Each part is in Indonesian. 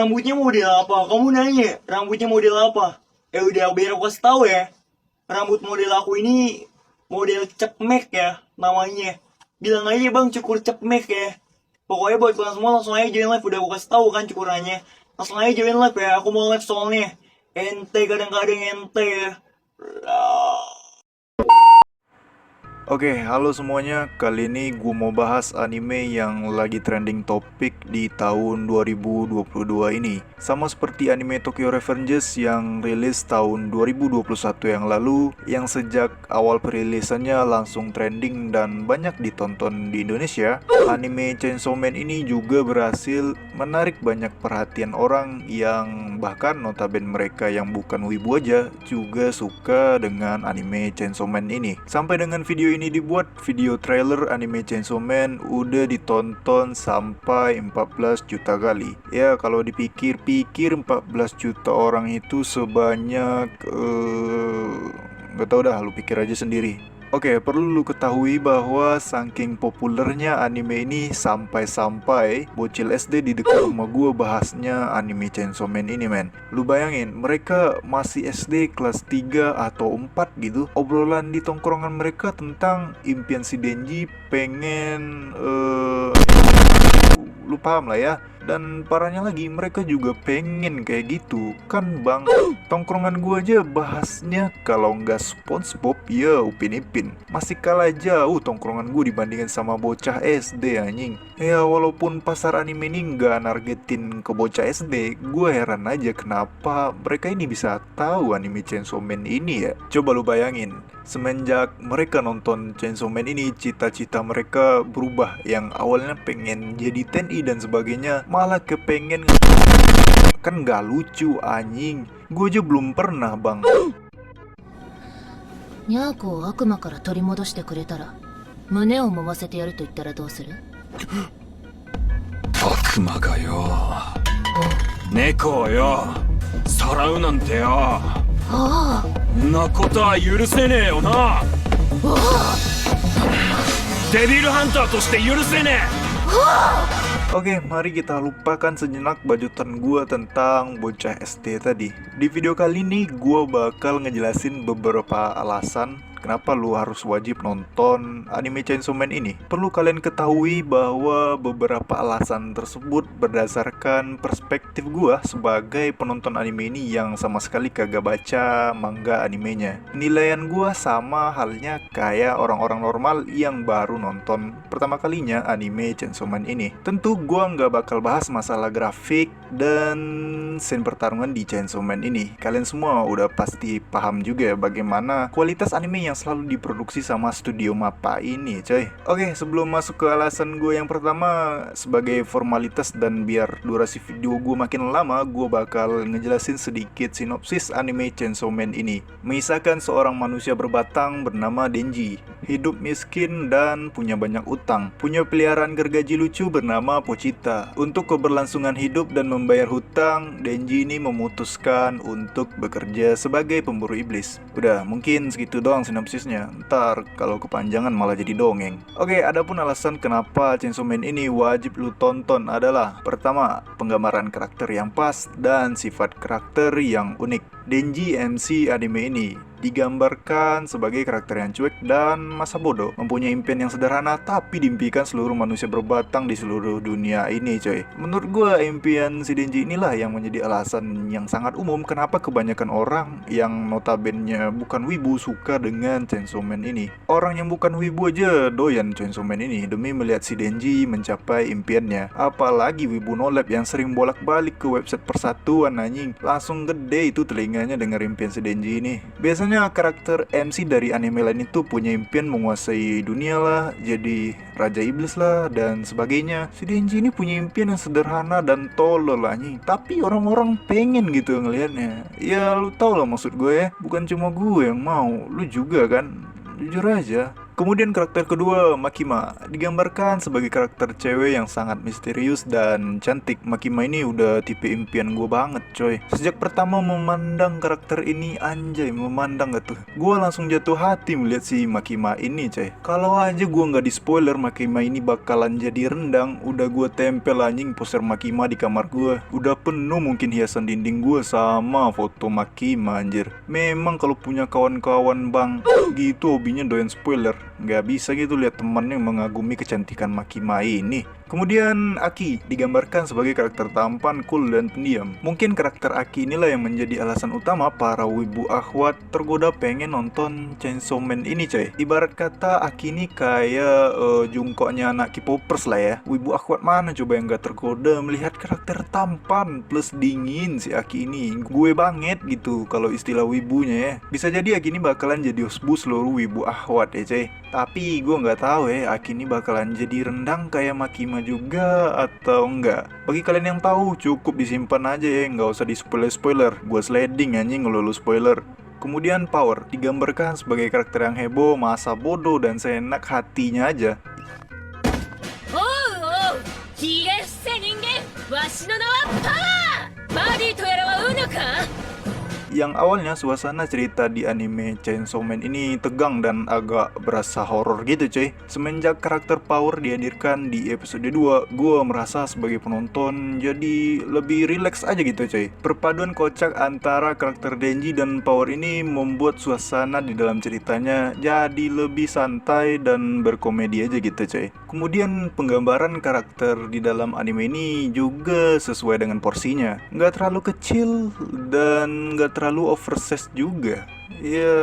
Rambutnya model apa? Kamu nanya, rambutnya model apa? Udah, biar aku kasih tahu ya. Rambut model aku ini model cepmek ya namanya. Bilang aja bang cukur cepmek ya. Pokoknya buat kalian semua langsung aja join live. Udah aku kasih tahu kan cukurannya. Langsung aja join live ya. Aku mau live soalnya. Ente kadang-kadang ente ya. Oke, halo semuanya. Kali ini gue mau bahas anime yang lagi trending topik di tahun 2022 ini. Sama seperti anime Tokyo Revengers yang rilis tahun 2021 yang lalu, yang sejak awal perilisannya langsung trending dan banyak ditonton di Indonesia. Anime Chainsaw Man ini juga berhasil menarik banyak perhatian orang yang bahkan notabene mereka yang bukan wibu aja juga suka dengan anime Chainsaw Man ini. Sampai dengan video ini dibuat, video trailer anime Chainsaw Man udah ditonton sampai 14 juta kali. Ya kalau dipikir-pikir 14 juta orang itu sebanyak nggak tahu dah, lu pikir aja sendiri. Oke, perlu lu ketahui bahwa saking populernya anime ini sampai-sampai bocil SD di dekat rumah gua bahasnya anime Chainsaw Man ini, men. Lu bayangin, mereka masih SD kelas 3 atau 4 gitu. Obrolan di tongkrongan mereka tentang impian si Denji pengen lu paham lah ya. Dan parahnya lagi, mereka juga pengen kayak gitu kan bang. Tongkrongan gua aja bahasnya kalau nggak SpongeBob ya Upin Ipin. Masih kalah jauh tongkrongan gue dibandingin sama bocah SD anjing. Ya walaupun pasar anime ini nggak nargetin ke bocah SD, gue heran aja kenapa mereka ini bisa tahu anime Chainsaw Man ini ya. Coba lu bayangin, semenjak mereka nonton Chainsaw Man ini, cita-cita mereka berubah. Yang awalnya pengen jadi TNI dan sebagainya, malah kepengen. Kan gak lucu anjing. Gue aja belum pernah bang. ニャーコを悪魔から取り戻してくれたら胸を揉ませてやると言ったらどうする？悪魔がよ、猫をよさらうなんてよ、あんなことは許せねえよな。デビルハンターとして許せねえ。 Oke, mari kita lupakan sejenak bajutan gua tentang bocah SD tadi. Di video kali ini gua bakal ngejelasin beberapa alasan kenapa lu harus wajib nonton anime Chainsaw Man ini. Perlu kalian ketahui bahwa beberapa alasan tersebut berdasarkan perspektif gua sebagai penonton anime ini yang sama sekali kagak baca manga animenya. Penilaian gua sama halnya kayak orang-orang normal yang baru nonton pertama kalinya anime Chainsaw Man ini. Tentu gua nggak bakal bahas masalah grafik dan scene pertarungan di Chainsaw Man ini. Kalian semua udah pasti paham juga ya bagaimana kualitas anime yang selalu diproduksi sama studio MAPPA ini, coy. Oke, sebelum masuk ke alasan gue yang pertama, sebagai formalitas dan biar durasi video gue makin lama, gue bakal ngejelasin sedikit sinopsis anime Chainsaw Man ini. Mengisahkan seorang manusia berbatang bernama Denji, hidup miskin dan punya banyak utang. Punya peliharaan gergaji lucu bernama Pochita. Untuk keberlangsungan hidup dan membayar hutang, Denji ini memutuskan untuk bekerja sebagai pemburu iblis. Udah, mungkin segitu doang sinopsisnya. Ntar kalau kepanjangan malah jadi dongeng. Oke, adapun alasan kenapa Chainsaw Man ini wajib lu tonton adalah: pertama, penggambaran karakter yang pas dan sifat karakter yang unik. Denji MC anime ini digambarkan sebagai karakter yang cuek dan masa bodoh, mempunyai impian yang sederhana tapi diimpikan seluruh manusia berbatang di seluruh dunia ini, coy. Menurut gue, impian si Denji inilah yang menjadi alasan yang sangat umum kenapa kebanyakan orang yang notabene bukan wibu suka dengan Chainsaw Man ini. Orang yang bukan wibu aja doyan Chainsaw Man ini demi melihat si Denji mencapai impiannya. Apalagi wibu nolep yang sering bolak-balik ke website persatuan anjing, langsung gede itu telinganya denger impian si Denji ini. Biasanya karakter MC dari anime lain itu punya impian menguasai dunia lah, jadi raja iblis lah dan sebagainya. Si Denji ini punya impian yang sederhana dan tolol anjing, tapi orang-orang pengen gitu ngelihatnya. Ya lu tau lah maksud gue ya, bukan cuma gue yang mau, lu juga kan. Jujur aja, Kemudian karakter kedua, Makima, digambarkan sebagai karakter cewek yang sangat misterius dan cantik. Makima ini udah tipe impian gue banget coy. Sejak pertama memandang karakter ini, anjay, memandang gak tuh, gue langsung jatuh hati melihat si Makima ini coy. Kalau aja gue nggak di spoiler Makima ini bakalan jadi rendang, udah gue tempel anjing poster Makima di kamar gue. Udah penuh mungkin hiasan dinding gue sama foto Makima anjir. Memang kalau punya kawan-kawan bang gitu hobinya doyan spoiler, nggak bisa gitu lihat temannya mengagumi kecantikan Makima ini. Kemudian Aki digambarkan sebagai karakter tampan, cool, dan pendiam. Mungkin karakter Aki inilah yang menjadi alasan utama para wibu akhwat tergoda pengen nonton Chainsaw Man ini coy. Ibarat kata Aki ini kayak jungkoknya anak K-popers lah ya. Wibu akhwat mana coba yang gak tergoda melihat karakter tampan plus dingin si Aki ini. Gue banget gitu kalau istilah wibunya ya. Bisa jadi Aki ini bakalan jadi osbu seluruh wibu akhwat ya coy. Tapi gue nggak tahu ya Aki ini bakalan jadi rendang kayak Makima juga atau enggak. Bagi kalian yang tahu cukup disimpan aja ya, nggak usah di spoiler. Gue sliding anjing kalau lu spoiler. Kemudian Power digambarkan sebagai karakter yang heboh, masa bodoh dan seenak hatinya aja. おうおうひげ伏せ人間わしの名はパワーバディとやらはうぬか Yang awalnya suasana cerita di anime Chainsaw Man ini tegang dan agak berasa horor gitu cuy. Semenjak karakter Power dihadirkan di episode 2, gue merasa sebagai penonton jadi lebih rileks aja gitu cuy. Perpaduan kocak antara karakter Denji dan Power ini membuat suasana di dalam ceritanya jadi lebih santai dan berkomedi aja gitu cuy. Kemudian penggambaran karakter di dalam anime ini juga sesuai dengan porsinya. Nggak terlalu kecil dan nggak terlalu oversize juga. Ya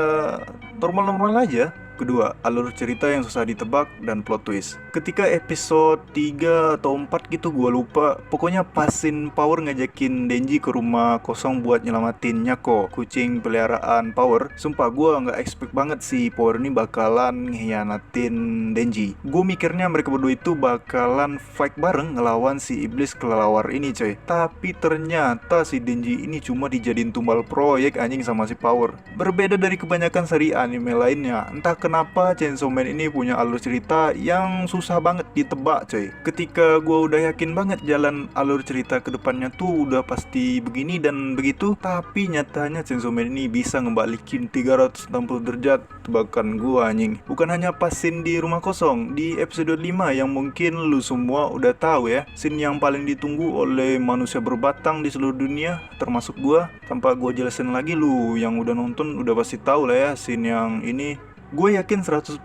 normal-normal aja. Kedua, alur cerita yang susah ditebak dan plot twist. Ketika episode 3 atau 4 gitu gue lupa. Pokoknya pas scene Power ngajakin Denji ke rumah kosong buat nyelamatin Nyako, kucing peliharaan Power. Sumpah gue gak expect banget sih Power ini bakalan ngehianatin Denji. Gue mikirnya mereka berdua itu bakalan fight bareng ngelawan si iblis kelelawar ini coy. Tapi ternyata si Denji ini cuma dijadiin tumbal proyek anjing sama si Power. Berbeda dari kebanyakan seri anime lainnya. Entah kenapa Chainsaw Man ini punya alur cerita yang susah banget ditebak coy. Ketika gue udah yakin banget jalan alur cerita ke depannya tuh udah pasti begini dan begitu, tapi nyatanya Chainsaw Man ini bisa ngebalikin 360 derajat tebakan gue anjing. Bukan hanya pas scene di rumah kosong di episode 5 yang mungkin lu semua udah tahu ya, scene yang paling ditunggu oleh manusia berbatang di seluruh dunia termasuk gue. Tanpa gue jelasin lagi, lu yang udah nonton udah pasti tahu lah ya scene yang ini. Gue yakin 100%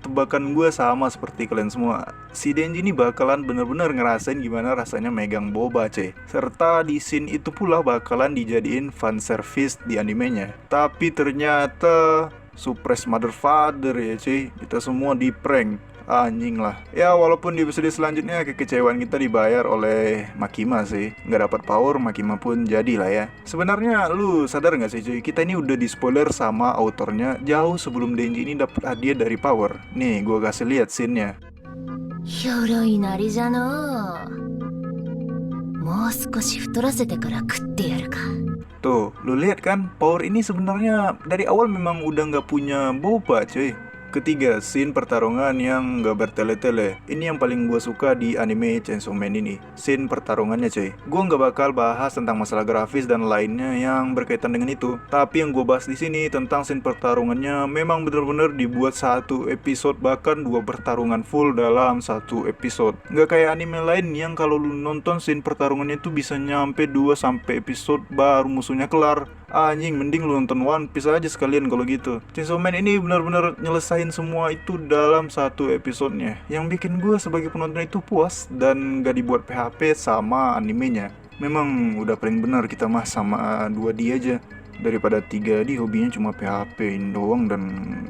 tebakan gue sama seperti kalian semua. Si Denji ini bakalan bener-bener ngerasain gimana rasanya megang boba cuy. Serta di scene itu pula bakalan dijadiin fan service di animenya. Tapi ternyata surprise mother father ya cuy. Kita semua di prank. Anjing lah. Ya walaupun di episode selanjutnya kekecewaan kita dibayar oleh Makima sih. Nggak dapat Power, Makima pun jadilah ya. Sebenarnya lu sadar nggak sih cuy, kita ini udah di spoiler sama autornya jauh sebelum Denji ini dapat hadiah dari Power. Nih gua kasih lihat scene-nya. 鎧なりじゃのうもう少し太らせてから食ってやるか Tuh, lu lihat kan, Power ini sebenarnya dari awal memang udah nggak punya boba cuy. Ketiga, scene pertarungan yang gak bertele-tele. Ini yang paling gue suka di anime Chainsaw Man ini. Scene pertarungannya cuy. Gue gak bakal bahas tentang masalah grafis dan lainnya yang berkaitan dengan itu. Tapi yang gue bahas di sini tentang scene pertarungannya memang bener-bener dibuat satu episode, bahkan 2 pertarungan full dalam satu episode. Gak kayak anime lain yang kalau lu nonton scene pertarungannya itu bisa nyampe 2 sampai episode baru musuhnya kelar. Anjing, mending lu nonton One Piece aja sekalian kalau gitu. Chainsaw Man ini benar-benar nyelesain semua itu dalam satu episodenya, yang bikin gue sebagai penonton itu puas dan gak dibuat PHP sama animenya. Memang udah paling benar kita mah sama 2D aja daripada 3D hobinya cuma PHP-in doang dan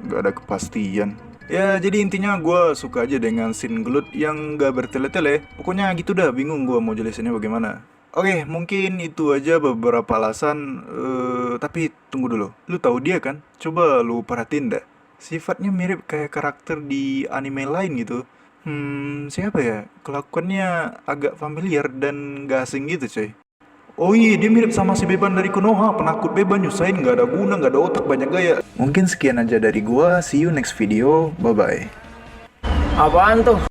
gak ada kepastian. Ya jadi intinya gue suka aja dengan scene gelut yang gak bertele-tele. Pokoknya gitu dah, bingung gue mau jelasinnya bagaimana. Oke, mungkin itu aja beberapa alasan. Tapi tunggu dulu, lu tahu dia kan? Coba lu perhatiin dah. Sifatnya mirip kayak karakter di anime lain gitu. Siapa ya? Kelakuannya agak familiar dan gak asing gitu coy. Oh iya, dia mirip sama si Beban dari Konoha, penakut Beban, nyusahin, gak ada guna, gak ada otak, banyak gaya. Mungkin sekian aja dari gua, see you next video, bye-bye. Apaan tuh?